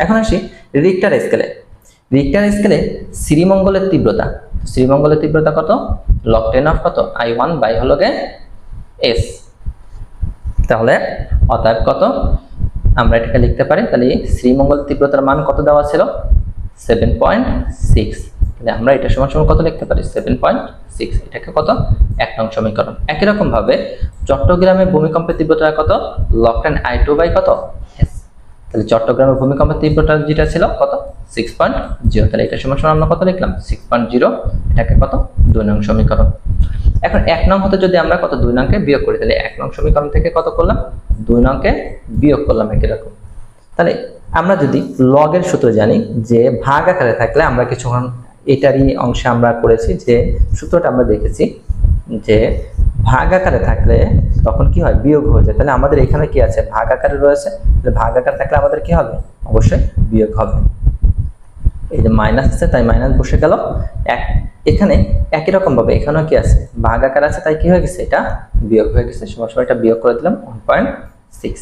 এখন আসি রিক্টার স্কেলে শ্রীমঙ্গলের তীব্রতা কত, log 10 অফ কত, I1 বাই হলো S। তাহলে অতএব কত, আমরা এটাকে লিখতে পারি, তাহলে শ্রীমঙ্গল তীব্রতার মান কত দেওয়া ছিল, 7.6। তাহলে আমরা এটা সমান কত লিখতে পারি, 7.6। এটাকে কত, 1 নং সমীকরণ। একই রকম ভাবে চট্টগ্রামের ভূমিকম্পের তীব্রতা কত, log 10 I2 বাই কত, S। তাহলে চট্টগ্রামের ভূমিকম্পের তীব্রতা যেটা ছিল কত, 6.0। তাহলে এটা সমান আমরা কত লিখলাম, 6.0। এটাকে কত, 2 নং সমীকরণ। এখন 1 নং হতে যদি আমরা কত, 2 নংকে বিয়োগ করি, তাহলে 1 নং সমীকরণ থেকে কত করলাম, 2 নংকে বিয়োগ করলাম একই রকম। তাহলে আমরা যদি লগের সূত্র জানি যে ভাগ আকারে থাকলে, আমরা কিছুক্ষণ এটারই অংশে আমরা করেছি যে সূত্রটা আমরা দেখেছি যে ভাগ আকারে থাকলে তখন কি হয়, বিয়োগ হয়ে যায়। তাহলে আমাদের এখানে কি আছে, ভাগ আকারে রয়েছে, তাহলে ভাগ আকার থাকলে আমাদের কি হবে, অবশ্যই বিয়োগ হবে। এই যে মাইনাস আছে তাই মাইনাস বসে গেল। এখানে একই রকম ভাবে এখানেও কি আছে, ভাগ আকার আছে তাই কি হয়ে গেছে, এটা বিয়োগ হয়ে গেছে, সমান সমান এটা বিয়োগ করে দিলাম 1.6।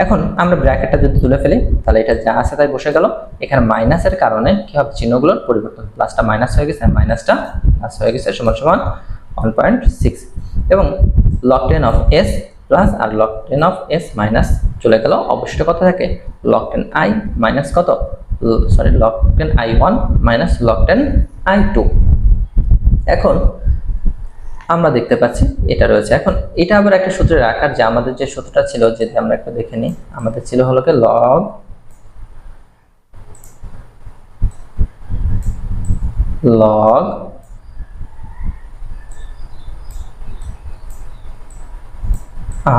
এখন আমরা ব্র্যাকেটটা যদি তুলে ফেলি তাহলে এটা যা আছে তাই বসে গেল। এখানে মাইনাসের কারণে কি হবে, চিহ্নগুলোর পরিবর্তন, প্লাসটা মাইনাস হয়ে গেছে, মাইনাসটা প্লাস হয়ে গেছে, সমান সমান 1.6। এবং log 10 অফ s প্লাস আর log 10 অফ s মাইনাস চলে গেল, অবশিষ্ট কত থাকে log 10 i মাইনাস কত, sorry log 10 i1 minus log 10 i2। এখন আমরা দেখতে পাচ্ছি এটা রয়েছে। এখন এটা আবার একটা সূত্রের আকার, যে আমাদের যে সূত্রটা ছিল, যদি আমরা একটু দেখে নিই, আমাদের ছিল হলো কি log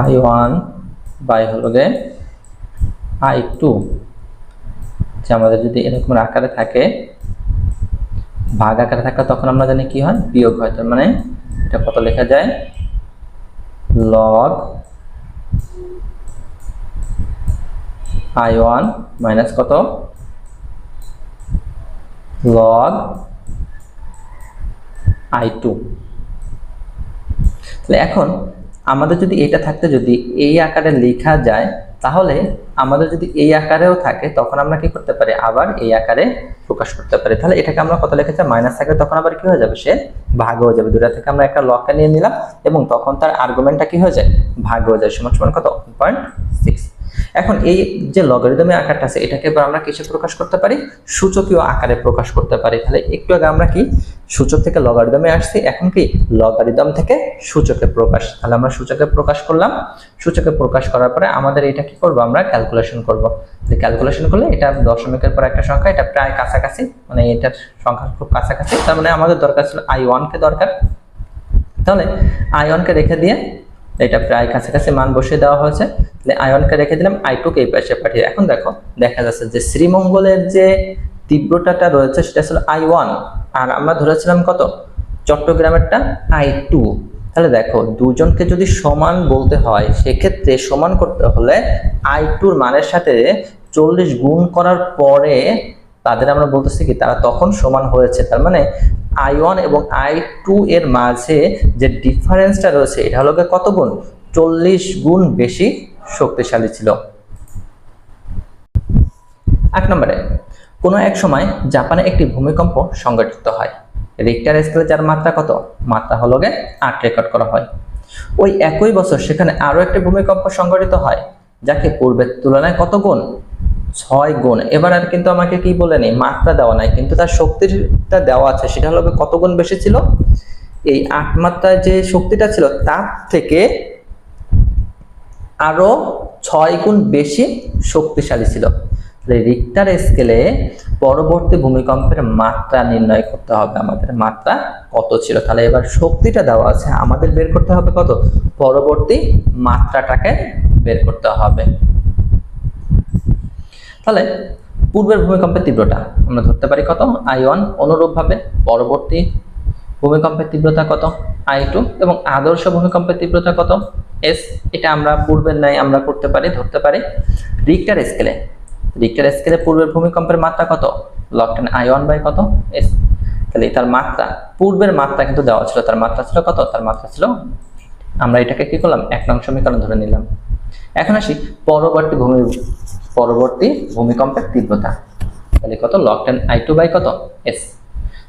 i1 বাই হলো গে i2, যে আমাদের যদি এরকম আকারে থাকে, ভাগ আকারে থাকে, তখন আমরা জানি কি হয়, বিয়োগ হয়। তার মানে এটা কত লেখা যায়, log i1 মাইনাস কত, log i2। তাহলে এখন আমাদের যদি এটা থাকতে, যদি এই আকারে লেখা যায়, তাহলে আমাদের যদি এই আকারেও থাকে তখন আমরা কি করতে পারি, আবার এই আকারে প্রকাশ করতে পারি। তাহলে এটাকে আমরা কত লিখেছি, মাইনাস থাকলে তখন আবার কি হয়ে যাবে, সে ভাগ হয়ে যাবে। দুটা থেকে আমরা একটা লগটা নিয়ে নিলাম এবং তখন তার আর্গুমেন্টটা কি হয়ে যায়, ভাগ হয়ে যায়, সমান সমান কত 1.6। এখন এই যে লগারিদমের আকারটা আছে, এটাকে এবার আমরা কিসে প্রকাশ করতে পারি, সূচকীয় আকারে প্রকাশ করতে পারি। তাহলে একটু আগে আমরা কি সূচক থেকে লগারিদমে আসছি, এখন কি লগারিদম থেকে সূচকে প্রকাশ। তাহলে আমরা সূচকে প্রকাশ করলাম, সূচকে প্রকাশ করার পরে আমাদের এটা কি করব, আমরা ক্যালকুলেশন করব। যে ক্যালকুলেশন করলে এটা দশমিকের পর একটা সংখ্যা, এটা প্রায় কাছাকাছি, মানে এটার সংখ্যা খুব কাছাকাছি। তার মানে আমাদের দরকার ছিল i1 কে দরকার, তাহলে i1 কে রেখে দিয়ে এটা প্রায় কাছাকাছি মান বসিয়ে দেওয়া হয়েছে। তাহলে i1 কে রেখে দিলাম, i2 কে এই পাশে পাঠিয়ে। এখন দেখো দেখা যাচ্ছে যে শ্রীমঙ্গলের যে তীব্রতাটা রয়েছে সেটা ছিল i1, আর আমরা ধরেছিলাম কত, চট্টগ্রামেরটা i2। তাহলে দেখো দুজনকে যদি সমান বলতে হয়, সেক্ষেত্রে সমান করতে হলে i2 মানের সাথে 40 গুণ করার পরে তাদের আমরা বলতেছি কি, তারা তখন সমান হয়েছে। তার মানে i1 এবং i2 এর মাঝে যে ডিফারেন্সটা রয়েছে, এটা হলো কত গুণ, 40 গুণ বেশি শক্তিশালী ছিল। 8 নম্বরে, কোনো এক সময় জাপানে একটি ভূমিকম্প সংঘটিত হয়। রিক্টার স্কেলে যার মাত্রা কত, মাত্রা হলো 8 রেকর্ড করা হয়। ওই একই বছর সেখানে আরো একটি ভূমিকম্প সংঘটিত হয়, যাকে পূর্বের তুলনায় কত গুণ, 6 গুণ। এবার আর কিন্তু আমাকে কি বলে নেই, মাত্রা দেওয়া নাই, কিন্তু তার শক্তিটা দেওয়া আছে, সেটা হলো কত গুণ বেশি ছিল, এই 8 মাত্রায় যে শক্তিটা ছিল তার থেকে আরো 6 গুণ বেশি শক্তিশালী ছিল। রিক্টার স্কেলে পরবর্তী ভূমিকম্পের মাত্রা নির্ণয় করতে হবে, আমাদের মাত্রা কত ছিল। তাহলে এবার শক্তিটা দেওয়া আছে, আমাদের বের করতে হবে কত, পরবর্তী মাত্রাটাকে বের করতে হবে। তাহলে পূর্বের ভূমিকম্পের তীব্রতা আমরা ধরতে পারি কত, i1, অনুরূপভাবে পরবর্তী ভূমিকম্পের তীব্রতা কত, i2, এবং আদর্শ ভূমিকম্পের তীব্রতা কত, s। এটা আমরা পূর্বের ন্যায় আমরা করতে পারি, ধরতে পারি। রিক্টার স্কেলে পূর্বের ভূমিকম্পের মাত্রা কত, log 10 i1 বাই কত, s। তাহলে তার মাত্রা, পূর্বের মাত্রা কিন্তু দেওয়া ছিল, তার মাত্রা ছিল কত, তার মাত্রা ছিল, আমরা এটাকে কি করলাম, 1 নং সমীকরণ ধরে নিলাম। এখন আসি পরবর্তী ভূমিকম্পের তীব্রতা, তাহলে কত, log 10 i2 বাই কত, s।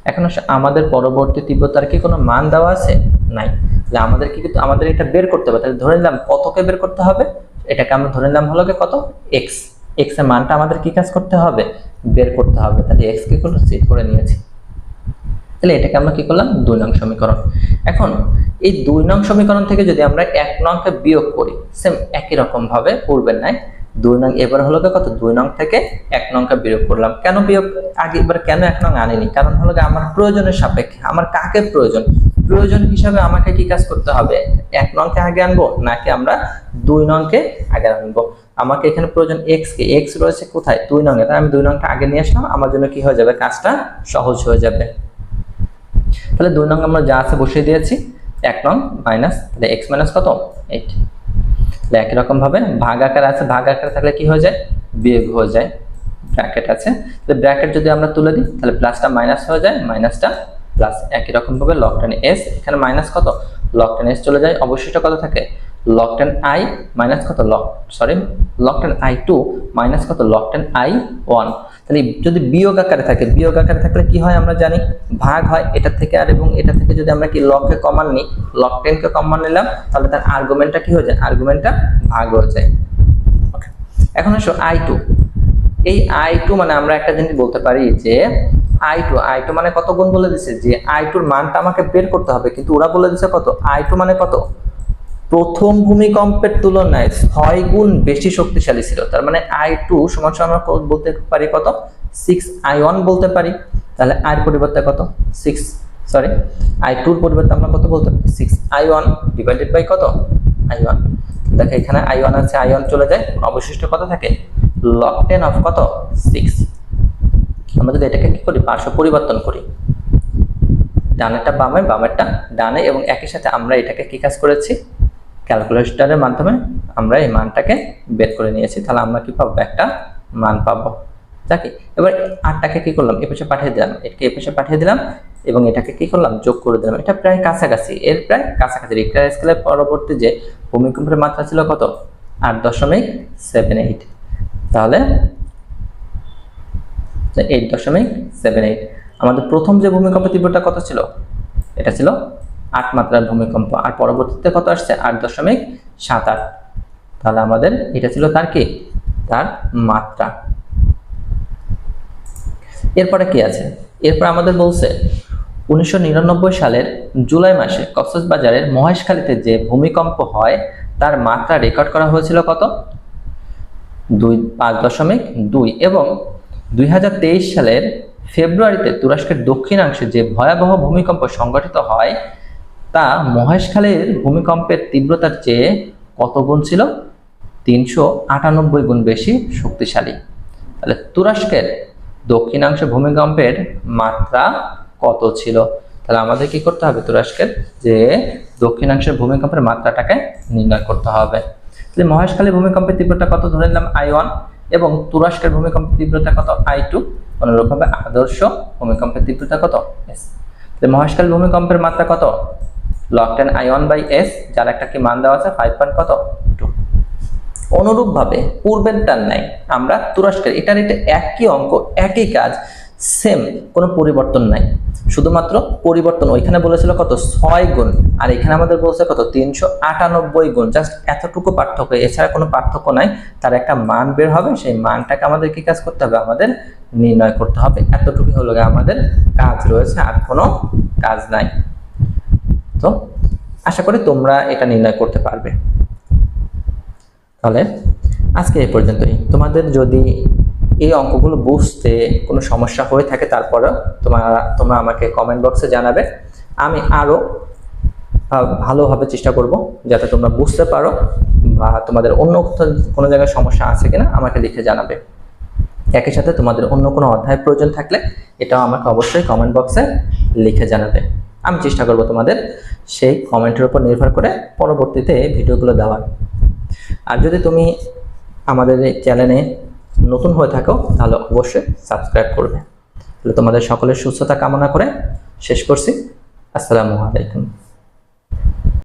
এখন আসে আমাদের পরবর্তী তীব্রতার কি কোনো মান দেওয়া আছে, নাই। তাহলে আমাদের কি, কিন্তু আমাদের এটা বের করতে হবে। তাহলে ধরে নিলাম কতকে বের করতে হবে, এটাকে আমরা ধরে নিলাম হলো কত, x। x এর মানটা আমাদের কি কাজ করতে হবে, বের করতে হবে। তাহলে x কে কোনো সেট করে নিয়েছি। তাহলে এটাকে আমরা কি করলাম, 2 নং সমীকরণ। এখন এই 2 নং সমীকরণ থেকে যদি আমরা 1 নংকে বিয়োগ করি, সেম একই রকম ভাবে পূর্বের নাই 2 নং, এবার হলো কত, 2 নং থেকে 1 নংকে বিয়োগ করলাম। কেন বিয়োগ, আগে এবার কেন 1 নং আনিনি, কারণ হলো আমার প্রয়োজনের সাপেক্ষে, আমার কাকে প্রয়োজন হিসাবে আমাকে কি কাজ করতে হবে, 1 নংকে আগে আনবো নাকি আমরা 2 নংকে আগে আনবো। আমাকে এখানে প্রয়োজন x কে, x রয়েছে কোথায়, 2 নং এ, তাই আমি 2 নংটা আগে নিয়ে আসলাম, আমার জন্য কি হয়ে যাবে, কাজটা সহজ হয়ে যাবে। তাহলে 2 নং আমরা যা আছে বসিয়ে দিয়েছি, 1 নং মাইনাস, তাহলে x মাইনাস কত, 8। তাহলে একই রকম ভাবে ভাগ আকার আছে, ভাগ আকার থাকলে কি হয়ে যায়, বিয়োগ হয়ে যায়। ব্র্যাকেট আছে, তাহলে ব্র্যাকেট যদি আমরা তুলে দিই তাহলে প্লাসটা মাইনাস হয়ে যায়, মাইনাসটা প্লাস। একই রকম ভাবে log 10 s, এখানে মাইনাস কত, লগ টেন এস চলে যায়, অবশিষ্ট কত থাকে লগ টেন আই মাইনাস কত log ten I two minus কত লগ টেন আই ওয়ান। তাহলে যদি বিয়োগ আকারে থাকে, বিয়োগ আকারে থাকলে কি হয় আমরা জানি ভাগ হয় এটা থেকে, আর এবং এটা থেকে যদি আমরা কি লগকে কমন নিই, লগ টেনকে কমন নিলাম, তাহলে তার আর্গুমেন্টটা কি হয়ে যায়, আর্গুমেন্টটা ভাগ হয়ে যায়। ওকে, এখন আসো আই টু। এই আই টু মানে আমরা একটা জিনিস বলতে পারি যে আই টু মানে কত গুণ বলে দিছে, যে আই টুর মানটা আমাকে বের করতে হবে, কিন্তু ওরা বলে দিছে কত আই টু মানে কত প্রথম ভূমিকম্পের তুলনায় 6 গুণ বেশি শক্তিশালী ছিল। তার মানে আই টু সমান আমরা বলতে পারি কত 6i1 বলতে পারি। তাহলে আই এর পরিবর্তে কত আই টুর পরিবর্তে আমরা কত বলতে পারি 6i1 ডিভাইডেড বাই কত i1। দেখো এখানে i1 আছে, i1 চলে যায়, অবশিষ্ট কত থাকে log 10 অফ কত 6। আমরা যদি এটাকে কি করি পার্শ্ব পরিবর্তন করি, ডানেরটা বামে বামেরটা ডানে, এবং একই সাথে আমরা এটাকে কি কাজ করেছি ক্যালকুলেটরের মাধ্যমে আমরা এই মানটাকে বের করে নিয়েছি। তাহলে আমরা কি পাবো একটা মান পাবো। যাকে এবার 8টাকে কি করলাম এপাশে পাঠিয়ে দিলাম, এটাকে এপাশে পাঠিয়ে দিলাম, এবং এটাকে কি করলাম যোগ করে দিলাম। এটা প্রায় কাছাকাছি, এর প্রায় কাছাকাছি। রিক্টার স্কেলের পরবর্তী যে ভূমিকম্পের মাত্রা ছিল কত 8.78। তাহলে 8.78। আমাদের প্রথম যে ভূমিকম্পের তীব্রতা কত ছিল, এটা ছিল 8 মাত্রার ভূমিকম্প, আর পরবর্তীতে কত আসছে 8.78। তাহলে আমাদের এটা ছিল তার কি তার মাত্রা। এরপরে কি আছে, এরপর আমাদের বলছে 1999 সালের জুলাই মাসে কক্সবাজারের মহেশখালীতে যে ভূমিকম্প হয় তার মাত্রা রেকর্ড করা হয়েছিল কত 5.2। এবং 2023 সালের ফেব্রুয়ারিতে তুরস্কের দক্ষিণাংশে যে ভয়াবহ ভূমিকম্প সংঘটিত হয় তা মহেশখালীর ভূমিকম্পের তীব্রতার চেয়ে কত গুণ ছিল 398 গুণ বেশি শক্তিশালী। তাহলে তুরস্কের দক্ষিণাংশ ভূমিকম্পের মাত্রা কত ছিল, তাহলে আমাদের কি করতে হবে তুরস্কের যে দক্ষিণাংশের ভূমিকম্পের মাত্রাটাকে নির্ণয় করতে হবে। তাহলে মহেশখালীর ভূমিকম্পের তীব্রতা কত ধরে নিলাম i1, এবং তুরস্কের ভূমিকম্পের তীব্রতা কত i2। অনুরূপভাবে আদর্শ ভূমিকম্পের তীব্রতা কত s। তাহলে মহেশখালী ভূমিকম্পের মাত্রা কত log 10 i1 বাই s, যার একটা কি মান দেওয়া আছে 5.2। অনুরূপভাবে পূর্বেরটার নাই আমরা তুরস্কের এটার এটা একই অঙ্ক একই কাজ সেম, কোনো পরিবর্তন নাই, শুধুমাত্র পরিবর্তন ওইখানে বলেছিল কত 6 গুণ, আর এখানে আমাদের বলছে কত 398 গুণ, জাস্ট এতটুকু পার্থক্য, এছাড়া কোনো পার্থক্য নাই। তার একটা মান বের হবে, সেই মানটাকে আমাদের কি কাজ করতে হবে আমাদের নির্ণয় করতে হবে। এতটুকু হলো আমাদের কাজ রয়েছে, আর কোনো কাজ নাই। তো আশা করি তোমরা এটা নির্ণয় করতে পারবে। তাহলে আজকে এই পর্যন্তই। তোমাদের যদি এই অঙ্কগুলো বুঝতে কোনো সমস্যা হয়ে থাকে তারপরে তোমরা আমাকে কমেন্ট বক্সে জানাবে, আমি আরো ভালোভাবে চেষ্টা করব যাতে তোমরা বুঝতে পারো, বা তোমাদের অন্য কোনো জায়গায় সমস্যা আছে কিনা আমাকে লিখে জানাবে। একই সাথে তোমাদের অন্য কোনো অধ্যায় প্রয়োজন থাকলে এটাও আমাকে অবশ্যই কমেন্ট বক্সে লিখে জানাবে। আমি চেষ্টা করব তোমাদের সেই কমেন্টের উপর নির্ভর করে পরবর্তীতে ভিডিওগুলো দেওয়ার। আর যদি তুমি আমাদের এই চ্যানেলে নতুন হয়ে থাকো তাহলে অবশ্যই সাবস্ক্রাইব করবে। তাহলে তোমাদের সকলের সুস্থতা কামনা করে শেষ করছি। আসসালামু আলাইকুম।